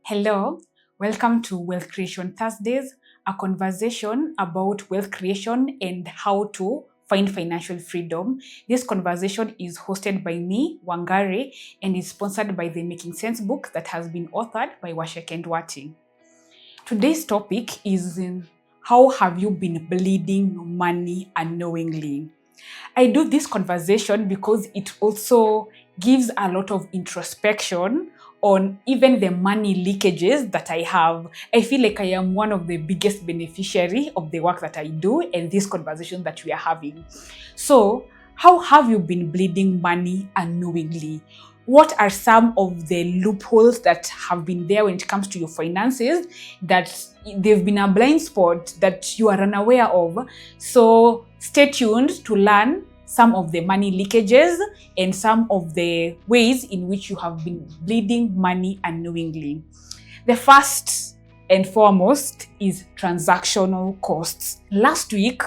Hello, welcome to Wealth Creation Thursdays, a conversation about wealth creation and how to find financial freedom. This conversation is hosted by me, Wangari, and is sponsored by the Making Sense book that has been authored by Waceke and Nduati. Today's topic is how have you been bleeding money unknowingly? I do this conversation because it also gives a lot of introspection on even the money leakages that I have. I feel like I am one of the biggest beneficiary of the work that I do and this conversation that we are having. So, how have you been bleeding money unknowingly? What are some of the loopholes that have been there when it comes to your finances that they've been a blind spot that you are unaware of? So stay tuned to learn some of the money leakages and some of the ways in which you have been bleeding money unknowingly. The first and foremost is transactional costs. Last week,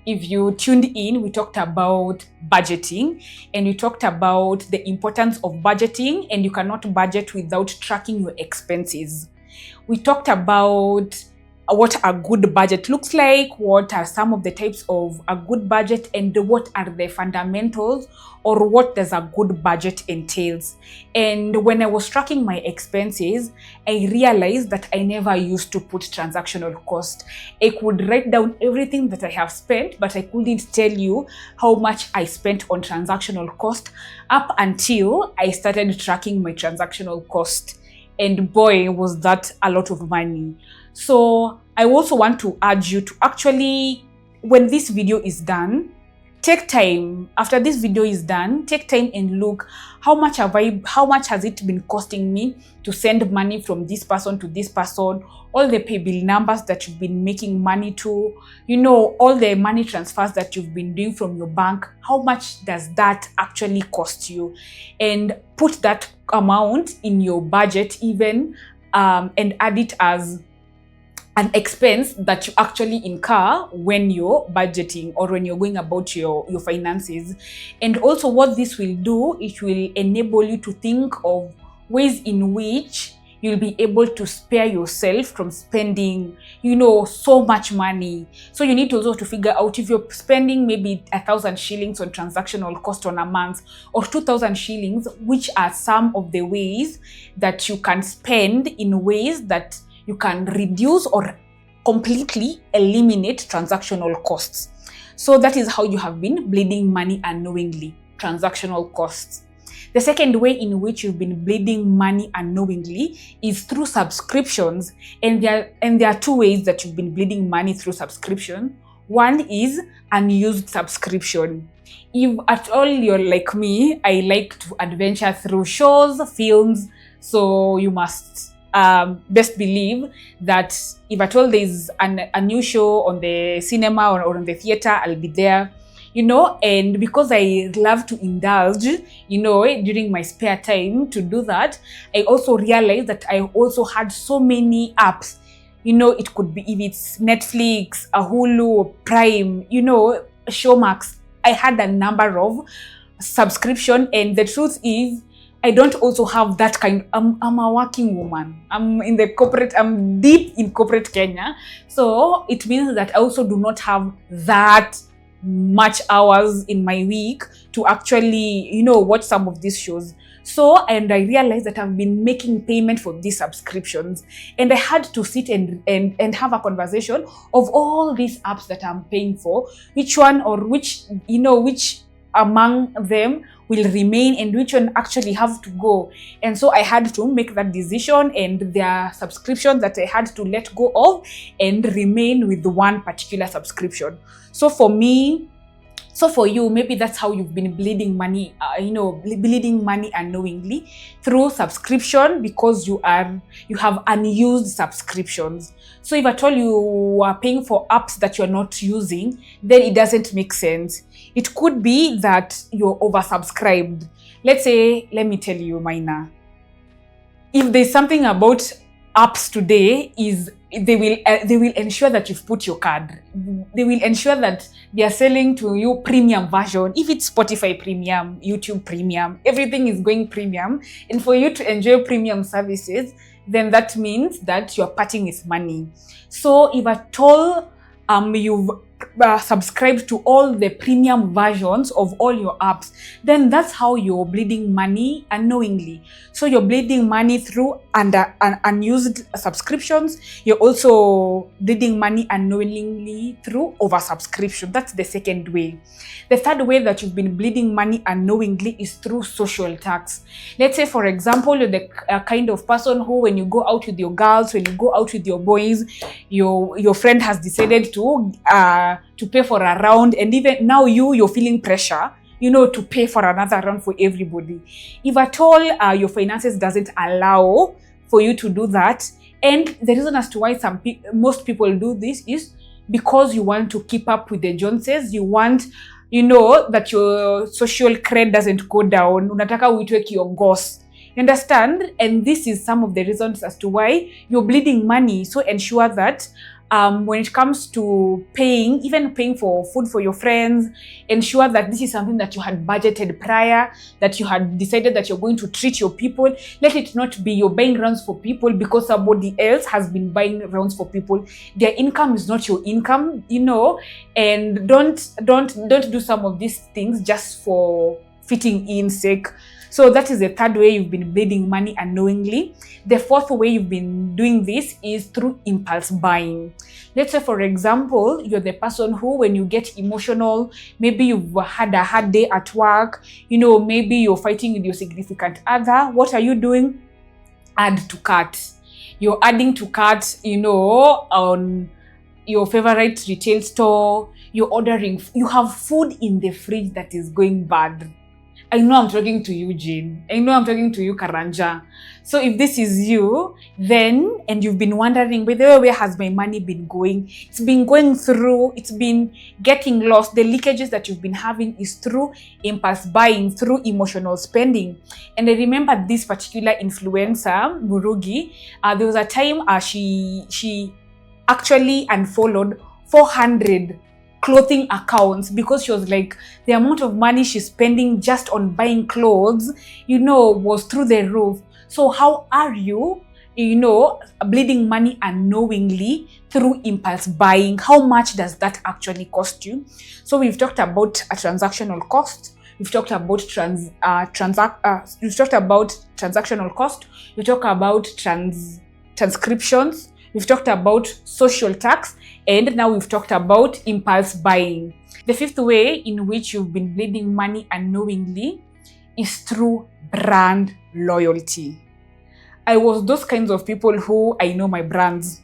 if you tuned in, we talked about budgeting and we talked about the importance of budgeting, and you cannot budget without tracking your expenses. We talked about what a good budget looks like, what are some of the types of a good budget, and what are the fundamentals or what does a good budget entails. And when I was tracking my expenses, I realized that I never used to put transactional cost. I could write down everything that I have spent, but I couldn't tell you how much I spent on transactional cost up until I started tracking my transactional cost. And boy, was that a lot of money. So I also want to urge you to actually, when this video is done, take time. After this video is done, take time and look how much has it been costing me to send money from this person to this person, all the pay bill numbers that you've been making money to, all the money transfers that you've been doing from your bank. How much does that actually cost you? And put that amount in your budget even, and add it as an expense that you actually incur when you're budgeting or when you're going about your finances. And also what this will do, it will enable you to think of ways in which you'll be able to spare yourself from spending, so much money. So you need also to figure out if you're spending maybe 1,000 shillings on transactional cost on a month or 2,000 shillings, which are some of the ways that you can spend in ways that you can reduce or completely eliminate transactional costs. So that is how you have been bleeding money unknowingly, transactional costs. The second way in which you've been bleeding money unknowingly is through subscriptions. And there are two ways that you've been bleeding money through subscription. One is unused subscription. If at all you're like me, I like to adventure through shows, films, so you must best believe that if at all there's a new show on the cinema or on the theater, I'll be there, and because I love to indulge, during my spare time to do that, I also realized that I also had so many apps. It could be if it's Netflix, a Hulu, Prime, Showmax. I had a number of subscription, and the truth is, I don't also have that kind. I'm a working woman. I'm deep in corporate Kenya. So it means that I also do not have that much hours in my week to actually, watch some of these shows. So, and I realized that I've been making payment for these subscriptions, and I had to sit and have a conversation of all these apps that I'm paying for, which one or which among them will remain and which one actually have to go. And so I had to make that decision, and there are subscriptions that I had to let go of and remain with one particular subscription. So for you, maybe that's how you've been bleeding money, bleeding money unknowingly through subscription, because you have unused subscriptions. So if at all you are paying for apps that you're not using, then it doesn't make sense. It could be that you're oversubscribed. Let me tell you, Maina, if there's something about apps today is they will ensure that you've put your card. They will ensure that they are selling to you premium version. If it's Spotify premium, YouTube premium, everything is going premium. And for you to enjoy premium services, then that means that you're parting with money. So if at all you've subscribed to all the premium versions of all your apps, then that's how you're bleeding money unknowingly. So you're bleeding money through unused subscriptions. You're also bleeding money unknowingly through oversubscription. That's the second way. The third way that you've been bleeding money unknowingly is through social tax. Let's say, for example, you're the kind of person who, when you go out with your girls, when you go out with your boys, your friend has decided to pay for a round, and even now you're feeling pressure, to pay for another round for everybody. If at all your finances doesn't allow for you to do that, and the reason as to why most people do this is because you want to keep up with the Joneses. You want, that your social cred doesn't go down. Unataka uitwe kiongozi. You understand? And this is some of the reasons as to why you're bleeding money. So ensure that when it comes to even paying for food for your friends, ensure that this is something that you had budgeted prior, that you had decided that you're going to treat your people. Let it not be you're buying rounds for people because somebody else has been buying rounds for people. Their income is not your income, and don't do some of these things just for fitting in sake. So that is the third way you've been bleeding money unknowingly. The fourth way you've been doing this is through impulse buying. Let's say, for example, you're the person who, when you get emotional, maybe you've had a hard day at work, maybe you're fighting with your significant other. What are you doing? Add to cart. You're adding to cart, on your favorite retail store. You're ordering. You have food in the fridge that is going bad. I know I'm talking to you, Jane. I know I'm talking to you, Karanja. So if this is you, then, and you've been wondering, by the way, where has my money been going? It's been going through, it's been getting lost. The leakages that you've been having is through impulse buying, through emotional spending. And I remember this particular influencer, Murugi, there was a time she actually unfollowed 400 clothing accounts because she was like, the amount of money she's spending just on buying clothes, was through the roof. So how are you, bleeding money unknowingly through impulse buying? How much does that actually cost you? So we've talked about a transactional cost. We've talked about we've talked about transactional cost. We talked about transcriptions. We've talked about social tax, and now we've talked about impulse buying. The fifth way in which you've been bleeding money unknowingly is through brand loyalty. I was those kinds of people who, I know my brands,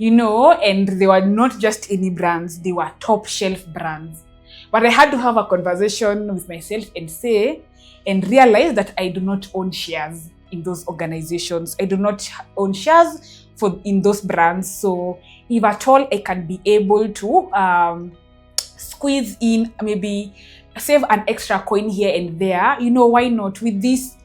and they were not just any brands, they were top shelf brands. But I had to have a conversation with myself and realize that I do not own shares in those organizations. I do not own shares in those brands. So if at all I can be able to squeeze in, maybe save an extra coin here and there, why not? With this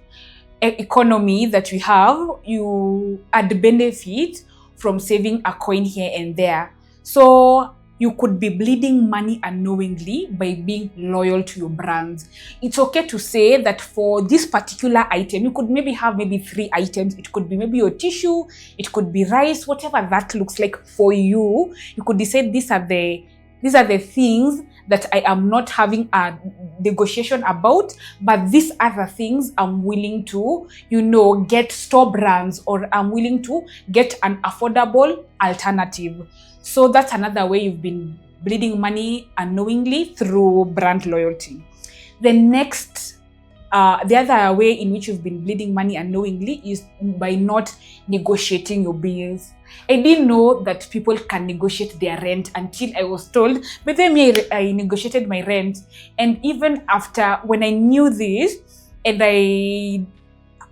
economy that we have, you add benefit from saving a coin here and there. So you could be bleeding money unknowingly by being loyal to your brands. It's okay to say that for this particular item, you could maybe have 3 items. It could be maybe your tissue, it could be rice, whatever that looks like for you. You could decide these are the things that I am not having a negotiation about, but these other things I'm willing to, get store brands, or I'm willing to get an affordable alternative. So that's another way you've been bleeding money unknowingly through brand loyalty. The other way in which you've been bleeding money unknowingly is by not negotiating your bills. I didn't know that people can negotiate their rent until I was told, but then I negotiated my rent. And even after, when I knew this and I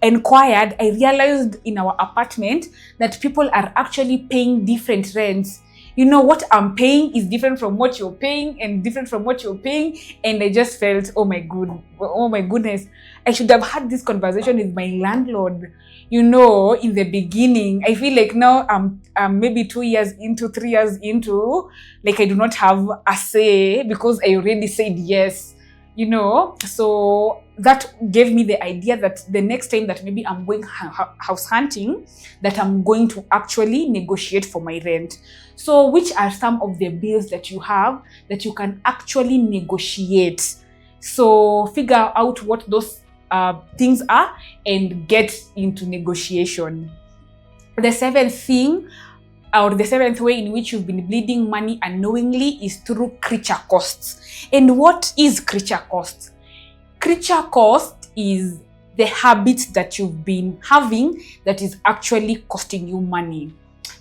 inquired, I realized in our apartment that people are actually paying different rents. what I'm paying is different from what you're paying and different from what you're paying. And I just felt, oh my goodness, I should have had this conversation with my landlord, in the beginning. I feel like now I'm maybe 2 years into, 3 years into, like I do not have a say because I already said yes, So that gave me the idea that the next time that maybe I'm going house hunting, that I'm going to actually negotiate for my rent. So which are some of the bills that you have that you can actually negotiate? So figure out what those things are and get into negotiation. The seventh thing, or the seventh way in which you've been bleeding money unknowingly, is through creature costs. And what is creature costs? Creature cost is the habit that you've been having that is actually costing you money.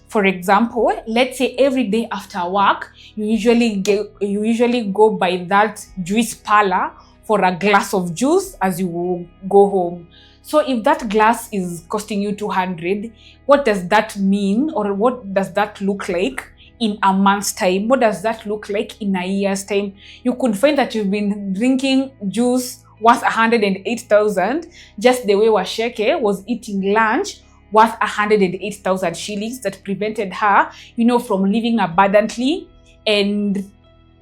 For example, let's say every day after work, you usually go by that juice parlor for a glass of juice as you go home. So if that glass is costing you 200, what does that mean, or what does that look like in a month's time? What does that look like in a year's time? You could find that you've been drinking juice worth 108,000, just the way Waceke was eating lunch worth 108,000 shillings that prevented her, from living abundantly. And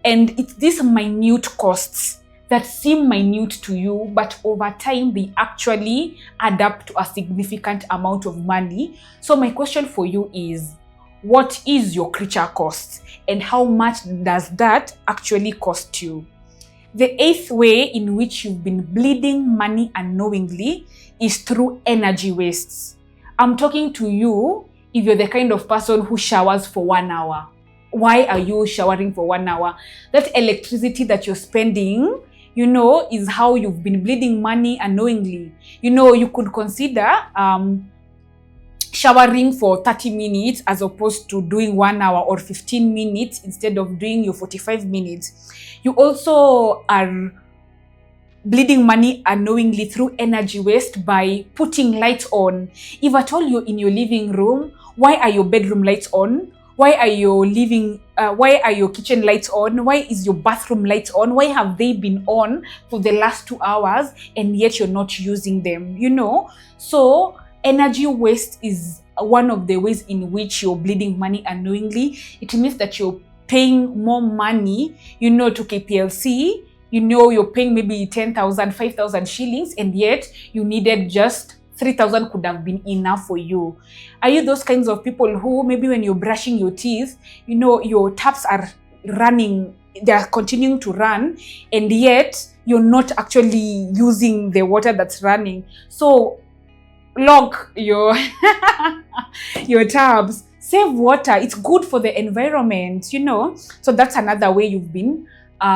it's these minute costs that seem minute to you, but over time they actually add up to a significant amount of money. So my question for you is, what is your creature cost and how much does that actually cost you? The eighth way in which you've been bleeding money unknowingly is through energy wastes. I'm talking to you if you're the kind of person who showers for 1 hour. Why are you showering for 1 hour? That electricity that you're spending, is how you've been bleeding money unknowingly. You could consider showering for 30 minutes as opposed to doing 1 hour, or 15 minutes instead of doing your 45 minutes. You also are bleeding money unknowingly through energy waste by putting lights on. If at all you're in your living room, why are your bedroom lights on? Why are your kitchen lights on? Why is your bathroom lights on? Why have they been on for the last 2 hours and yet you're not using them? So energy waste is one of the ways in which you're bleeding money unknowingly. It means that you're paying more money, to KPLC. You're paying maybe 10,000, 5,000 shillings, and yet you needed just 3,000 could have been enough for you. Are you those kinds of people who maybe when you're brushing your teeth, your taps are running, they are continuing to run, and yet you're not actually using the water that's running? So lock your your taps, save water. It's good for the environment, So that's another way you've been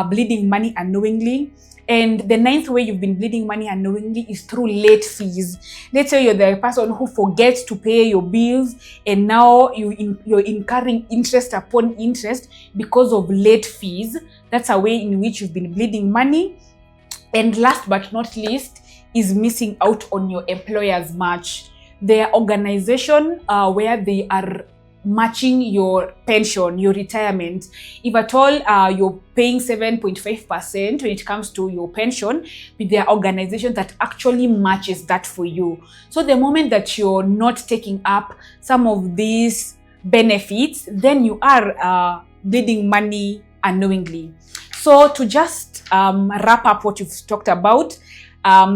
bleeding money unknowingly. And the ninth way you've been bleeding money unknowingly is through late fees. Let's say you're the person who forgets to pay your bills, and now you're incurring interest upon interest because of late fees. That's a way in which you've been bleeding money. And last but not least is missing out on your employer's match. Their organization where they are matching your pension, your retirement. If at all you're paying 7.5% when it comes to your pension, with their organization that actually matches that for you. So the moment that you're not taking up some of these benefits, then you are bleeding money unknowingly. So to just wrap up what you've talked about,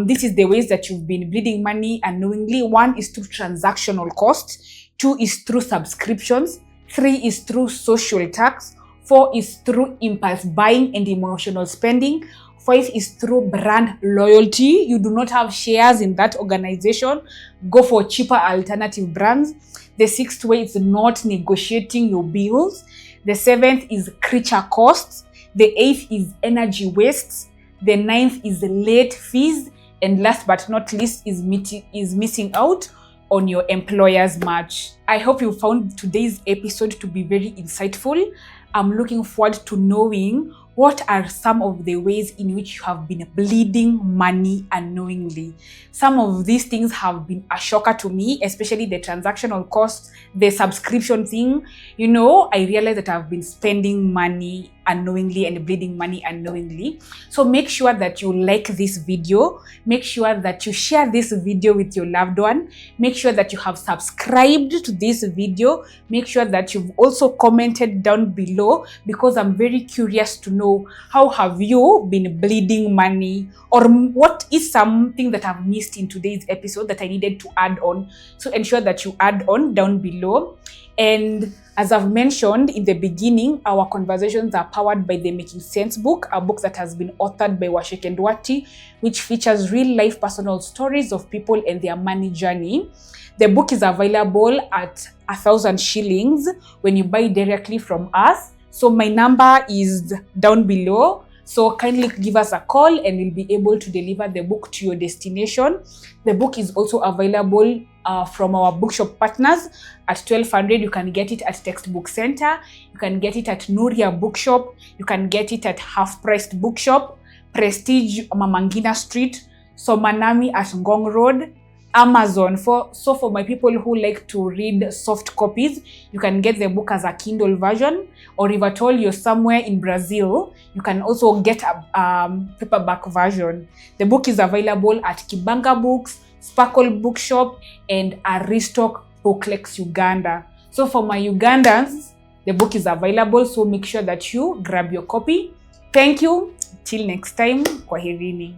this is the ways that you've been bleeding money unknowingly. 1 is through transactional costs. 2 is through subscriptions. 3 is through social tax. 4 is through impulse buying and emotional spending. 5 is through brand loyalty. You do not have shares in that organization. Go for cheaper alternative brands. The 6th way is not negotiating your bills. The 7th is creature costs. The 8th is energy wastes. The 9th is late fees. And last but not least is missing out on your employer's match. I hope you found today's episode to be very insightful. I'm looking forward to knowing what are some of the ways in which you have been bleeding money unknowingly? Some of these things have been a shocker to me, especially the transactional costs, the subscription thing. I realized that I've been spending money unknowingly and bleeding money unknowingly. So make sure that you like this video. Make sure that you share this video with your loved one. Make sure that you have subscribed to this video. Make sure that you've also commented down below, because I'm very curious to know, how have you been bleeding money, or what is something that I've missed in today's episode that I needed to add on. So ensure that you add on down below. And as I've mentioned in the beginning, our conversations are powered by the Making Sense book, a book that has been authored by Waceke and Nduati, which features real-life personal stories of people and their money journey. The book is available at 1,000 shillings when you buy directly from us. So my number is down below. So kindly give us a call and we'll be able to deliver the book to your destination. The book is also available from our bookshop partners at 1,200. You can get it at Textbook Center. You can get it at Nuria Bookshop. You can get it at Half Priced Bookshop, Prestige Mamangina Street, Somanami at Ngong Road, Amazon. For my people who like to read soft copies, you can get the book as a Kindle version, or if at all you're somewhere in Brazil, you can also get a paperback version. The book is available at Kibanga Books, Sparkle Bookshop, and Aristoc Booklex Uganda. So for my Ugandans, the book is available, so make sure that you grab your copy. Thank you. Till next time, kwaherini.